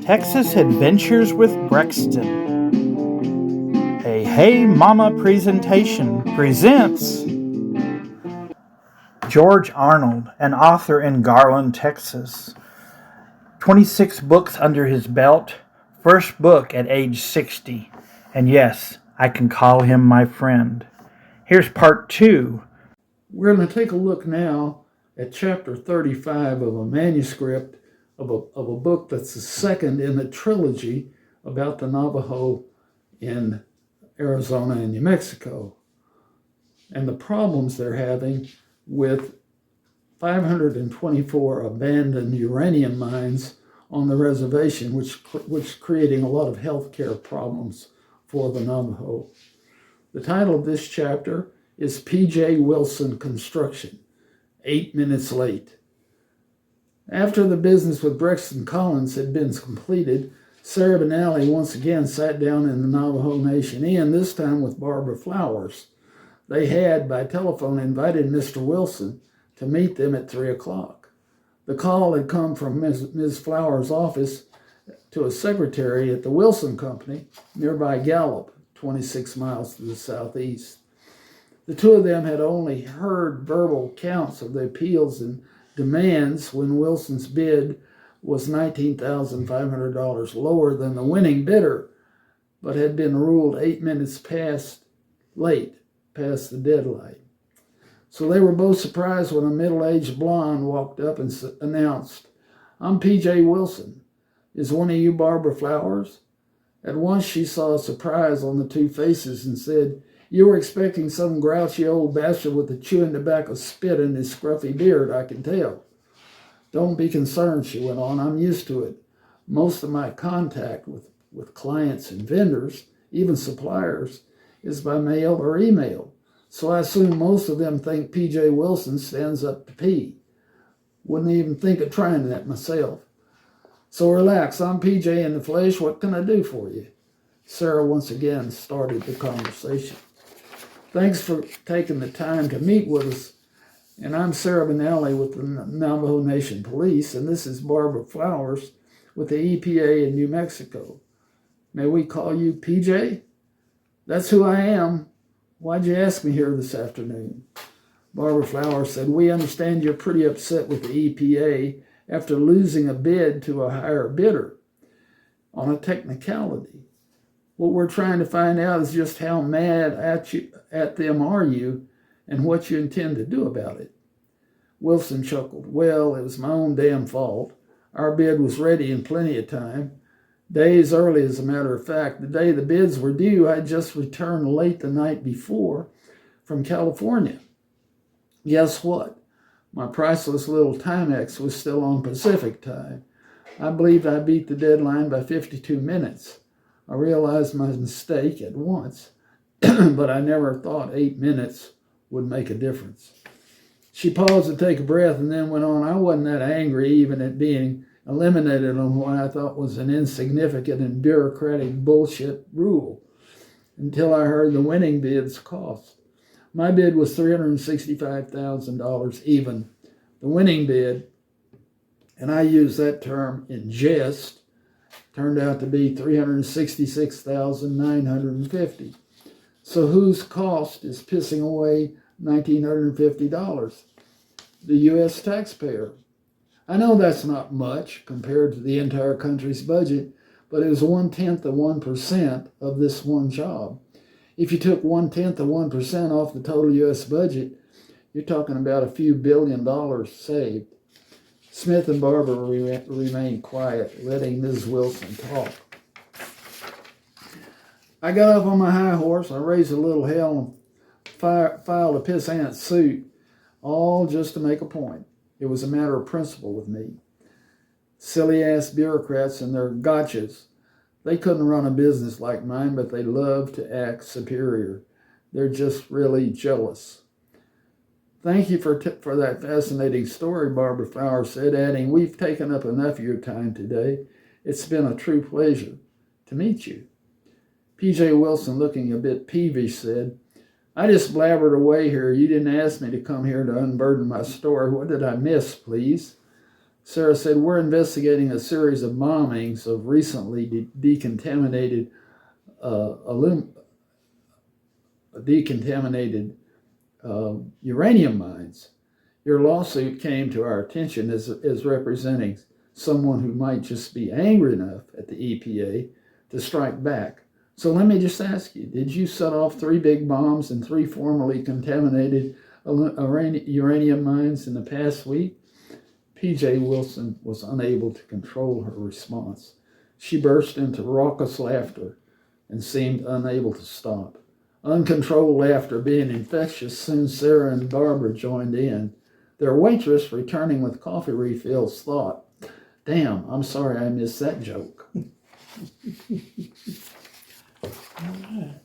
Texas Adventures with Brexton. A Hey Mama presentation presents George Arnold, an author in Garland, Texas. 26 books under his belt, first book at age 60. And yes, I can call him my friend. Here's part 2. We're going to take a look now at chapter 35 of a manuscript of a book that's the second in a trilogy about the Navajo in Arizona and New Mexico, and the problems they're having with 524 abandoned uranium mines on the reservation, which is creating a lot of healthcare problems for the Navajo. The title of this chapter is P.J. Wilson Construction, 8 minutes late. After the business with Brexton Collins had been completed, Sarah Benally once again sat down in the Navajo Nation Inn, this time with Barbara Flowers. They had, by telephone, invited Mr. Wilson to meet them at 3 o'clock. The call had come from Ms. Flowers' office to a secretary at the Wilson Company, nearby Gallup, 26 miles to the southeast. The two of them had only heard verbal counts of the appeals and demands when Wilson's bid was $19,500 lower than the winning bidder, but had been ruled 8 minutes past the deadline. So they were both surprised when a middle-aged blonde walked up and announced, "I'm P.J. Wilson. Is one of you Barbara Flowers?" At once she saw surprise on the two faces and said, "You were expecting some grouchy old bastard with a chewing tobacco spit in his scruffy beard, I can tell." "Don't be concerned," she went on. "I'm used to it. Most of my contact with clients and vendors, even suppliers, is by mail or email. So I assume most of them think P.J. Wilson stands up to P. Wouldn't even think of trying that myself. So relax, I'm P.J. in the flesh. What can I do for you?" Sarah once again started the conversation. "Thanks for taking the time to meet with us. And I'm Sarah Benally with the Navajo Nation Police, and this is Barbara Flowers with the EPA in New Mexico. May we call you PJ? "That's who I am. Why'd you ask me here this afternoon?" Barbara Flowers said, "We understand you're pretty upset with the EPA after losing a bid to a higher bidder on a technicality. What we're trying to find out is just how mad at them are you and what you intend to do about it." Wilson chuckled. "Well, it was my own damn fault. Our bid was ready in plenty of time. Days early, as a matter of fact. The day the bids were due, I just returned late the night before from California. Guess what? My priceless little Timex was still on Pacific time. I believed I beat the deadline by 52 minutes. I realized my mistake at once, but I never thought 8 minutes would make a difference." She paused to take a breath and then went on, "I wasn't that angry even at being eliminated on what I thought was an insignificant and bureaucratic bullshit rule until I heard the winning bid's cost. My bid was $365,000 even. The winning bid, and I use that term in jest, turned out to be $366,950. So whose cost is pissing away $1,950? The U.S. taxpayer. I know that's not much compared to the entire country's budget, but it was 1/10 of 1% of this one job. If you took 1/10 of 1% off the total U.S. budget, you're talking about a few $billion saved." Smith and Barbara remained quiet, letting Ms. Wilson talk. "I got up on my high horse, I raised a little hell and filed a pissant suit, all just to make a point. It was a matter of principle with me. Silly-ass bureaucrats and their gotchas. They couldn't run a business like mine, but they love to act superior. They're just really jealous." "Thank you for that fascinating story," Barbara Flowers said, adding, "We've taken up enough of your time today. It's been a true pleasure to meet you." P.J. Wilson, looking a bit peevish, said, "I just blabbered away here. You didn't ask me to come here to unburden my story. What did I miss, please?" Sarah said, we're investigating a series of bombings of recently decontaminated uranium mines. Your lawsuit came to our attention as representing someone who might just be angry enough at the EPA to strike back. So let me just ask you, did you set off 3 big bombs in 3 formerly contaminated uranium mines in the past week? P.J. Wilson was unable to control her response. She burst into raucous laughter and seemed unable to stop. Uncontrolled laughter being infectious, soon Sarah and Barbara joined in. Their waitress, returning with coffee refills, thought, "Damn, I'm sorry I missed that joke." All right.